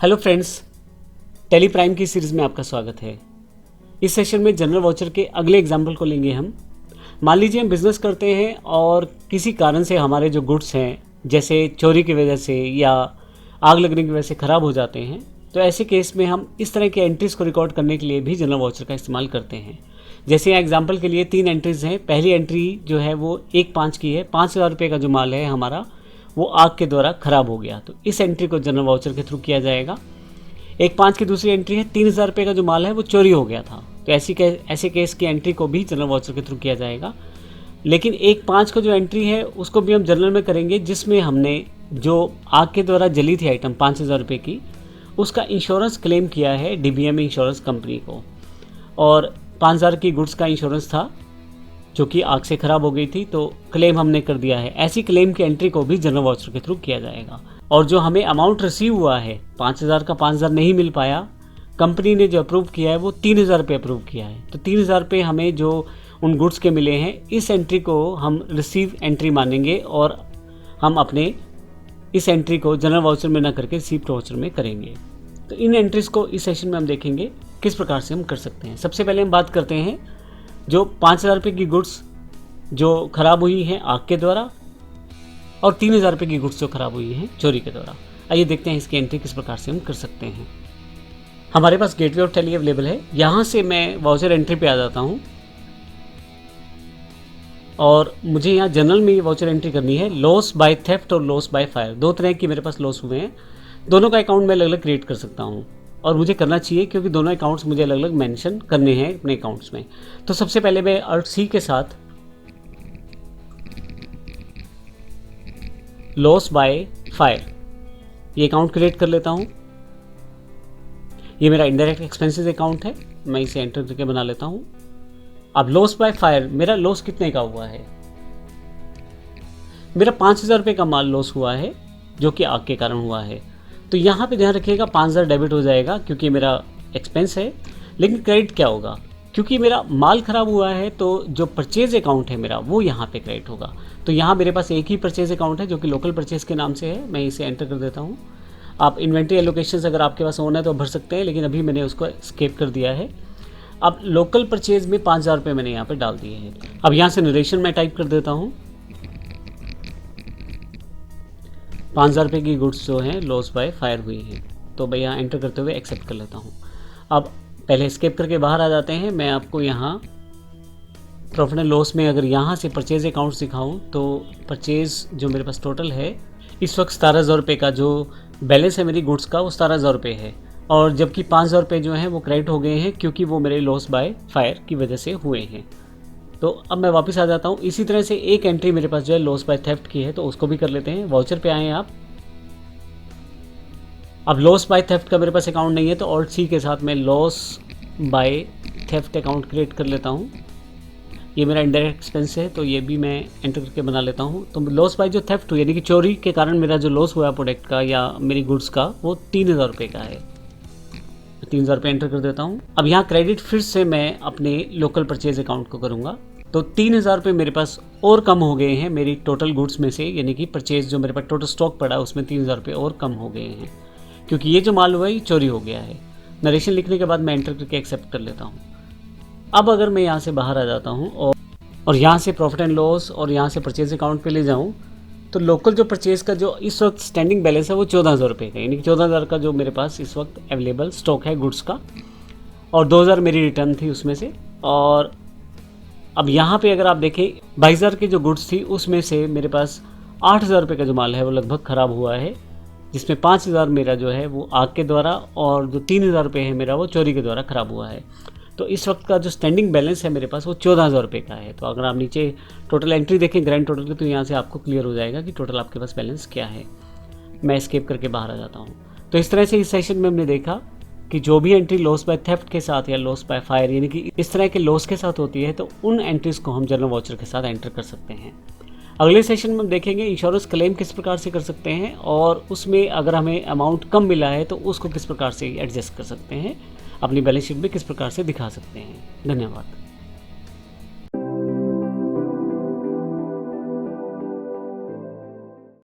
Hello friends, Tally Prime की series में आपका स्वागत है। इस सेशन में जनरल वाउचर के अगले एग्जाम्पल को लेंगे हम। मान लीजिए हम बिज़नेस करते हैं और किसी कारण से हमारे जो गुड्स हैं, जैसे चोरी की वजह से या आग लगने की वजह से ख़राब हो जाते हैं, तो ऐसे केस में हम इस तरह के एंट्रीज़ को रिकॉर्ड करने के लिए भी जनरल वाउचर का इस्तेमाल करते हैं। जैसे यहाँ एग्जाम्पल के लिए 3 एंट्रीज़ हैं। पहली एंट्री जो है वो 1/5 की है। 5,000 रुपये का जो माल है हमारा वो आग के द्वारा ख़राब हो गया, तो इस एंट्री को जनरल वाउचर के थ्रू किया जाएगा। 1/5 की दूसरी एंट्री है 3,000 रुपये का जो माल है वो चोरी हो गया था, तो ऐसे केस की एंट्री को भी जनरल वाउचर के थ्रू किया जाएगा। लेकिन 1/5 का जो एंट्री है उसको भी हम जनरल में करेंगे, जिसमें हमने जो आग के द्वारा जली थी आइटम 5,000 रुपये की, उसका इंश्योरेंस क्लेम किया है DBM इंश्योरेंस कंपनी को, और 5,000 की गुड्स का इंश्योरेंस था जो कि आग से ख़राब हो गई थी, तो क्लेम हमने कर दिया है। ऐसी क्लेम की एंट्री को भी जनरल वाउचर के थ्रू किया जाएगा। और जो हमें अमाउंट रिसीव हुआ है 5,000 का 5,000 नहीं मिल पाया, कंपनी ने जो अप्रूव किया है वो 3,000 रुपये अप्रूव किया है, तो 3,000 रुपये हमें जो उन गुड्स के मिले हैं, इस एंट्री को हम रिसीव एंट्री मानेंगे और हम अपने इस एंट्री को जनरल वाउचर में ना करके रिसीप्ट वाउचर में करेंगे। तो इन एंट्रीज़ को इस सेशन में हम देखेंगे किस प्रकार से हम कर सकते हैं। सबसे पहले हम बात करते हैं जो 5,000 रुपये की गुड्स जो ख़राब हुई हैं आग के द्वारा, और 3,000 रुपये की गुड्स जो ख़राब हुई हैं चोरी के द्वारा। आइए देखते हैं इसकी एंट्री किस प्रकार से हम कर सकते हैं। हमारे पास गेटवे ऑफ टैली अवेलेबल है। यहाँ से मैं वाउचर एंट्री पे आ जाता हूँ और मुझे यहाँ जनरल में वाउचर एंट्री करनी है। लॉस बाय थेफ्ट और लॉस बाय फायर, दो तरह की मेरे पास लॉस हुए हैं। दोनों का अकाउंट मैं अलग अलग क्रिएट कर सकता हूँ, और मुझे करना चाहिए क्योंकि दोनों अकाउंट्स मुझे अलग अलग मेंशन करने हैं अपने अकाउंट्स में। तो सबसे पहले मैं Alt C के साथ लॉस बाय फायर ये अकाउंट क्रिएट कर लेता हूँ। ये मेरा इनडायरेक्ट एक्सपेंसेस अकाउंट है, मैं इसे एंटर करके बना लेता हूँ। अब लॉस बाय फायर, मेरा लॉस कितने का हुआ है? मेरा 5,000 रुपये का माल लॉस हुआ है जो कि आग के कारण हुआ है। तो यहाँ पे ध्यान रखिएगा 5,000 डेबिट हो जाएगा क्योंकि मेरा एक्सपेंस है। लेकिन क्रेडिट क्या होगा? क्योंकि मेरा माल ख़राब हुआ है तो जो परचेज अकाउंट है मेरा वो यहाँ पे क्रेडिट होगा। तो यहाँ मेरे पास एक ही परचेज अकाउंट है जो कि लोकल परचेज के नाम से है। मैं इसे एंटर कर देता हूँ। आप इन्वेंट्री एलोकेशंस अगर आपके पास होना है तो भर सकते हैं, लेकिन अभी मैंने उसको स्किप कर दिया है। अब लोकल परचेज में 5,000 रुपये मैंने यहाँ पर डाल दिए हैं। अब यहाँ से नरेशन मैं टाइप कर देता हूँ। 5,000 रुपये की गुड्स जो हैं लॉस बाय फायर हुई हैं, तो मैं यहाँ एंटर करते हुए एक्सेप्ट कर लेता हूँ। अब पहले स्केप करके बाहर आ जाते हैं। मैं आपको यहाँ प्रॉफिट एंड लॉस में अगर यहाँ से परचेज अकाउंट दिखाऊँ तो परचेज जो मेरे पास टोटल है इस वक्त 17,000 रुपये का जो बैलेंस है मेरी गुड्स का वो 17,000 रुपये है, और जबकि 5,000 रुपये जो हैं वो क्रेडिट हो गए हैं क्योंकि वो मेरे लॉस बाय फायर की वजह से हुए हैं। तो अब मैं वापस आ जाता हूँ। इसी तरह से एक एंट्री मेरे पास जो है लॉस बाय थेफ्ट की है, तो उसको भी कर लेते हैं। वाउचर पे आए आप। अब लॉस बाय थेफ्ट का मेरे पास अकाउंट नहीं है, तो Alt C के साथ मैं loss by theft account create कर लेता हूँ। ये मेरा इनडायरेक्ट एक्सपेंस है, तो ये भी मैं एंटर करके बना लेता हूँ। तो लॉस बाय जो थेफ्ट हुई यानी कि चोरी के कारण मेरा जो लॉस हुआ प्रोडक्ट का या मेरी गुड्स का वो 3,000 रुपये का है। 3,000 रुपये एंटर कर देता हूँ। अब यहाँ क्रेडिट फिर से मैं अपने लोकल परचेज अकाउंट को करूँगा, तो 3,000 रुपये मेरे पास और कम हो गए हैं मेरी टोटल गुड्स में से, यानी कि परचेज जो मेरे पास टोटल स्टॉक पड़ा उसमें 3,000 रुपये और कम हो गए हैं क्योंकि ये जो माल हुआ है ये चोरी हो गया है। नरेशन लिखने के बाद मैं एंटर करके एक्सेप्ट कर लेता हूँ। अब अगर मैं यहाँ से बाहर आ जाता हूँ और यहाँ से प्रॉफिट एंड लॉस और यहाँ से परचेज अकाउंट पे ले जाऊँ, तो लोकल जो परचेज का जो इस वक्त स्टैंडिंग बैलेंस है वो 14,000 रुपये का, यानी कि 14,000 का जो मेरे पास इस वक्त अवेलेबल स्टॉक है गुड्स का, और 2,000 मेरी रिटर्न थी उसमें से। और अब यहाँ पे अगर आप देखें 22,000 की जो गुड्स थी उसमें से मेरे पास 8,000 रुपये का जो माल है वो लगभग ख़राब हुआ है, जिसमें 5,000 मेरा जो है वो आग के द्वारा और जो 3,000 रुपये है मेरा वो चोरी के द्वारा ख़राब हुआ है। तो इस वक्त का जो स्टैंडिंग बैलेंस है मेरे पास वो 14,000 रुपये का है। तो अगर आप नीचे टोटल एंट्री देखें ग्रैंड टोटल की, तो यहाँ से आपको क्लियर हो जाएगा कि टोटल आपके पास बैलेंस क्या है। मैं एस्केप करके बाहर आ जाता हूँ। तो इस तरह से इस सेशन में हमने देखा कि जो भी एंट्री लॉस बाय थेफ्ट के साथ या लॉस बाय फायर यानी कि इस तरह के लॉस के साथ होती है, तो उन एंट्रीज़ को हम जनरल वाउचर के साथ एंटर कर सकते हैं। अगले सेशन में हम देखेंगे इंश्योरेंस क्लेम किस प्रकार से कर सकते हैं, और उसमें अगर हमें अमाउंट कम मिला है तो उसको किस प्रकार से एडजस्ट कर सकते हैं, अपनी बैलेंस शीट में किस प्रकार से दिखा सकते हैं। धन्यवाद।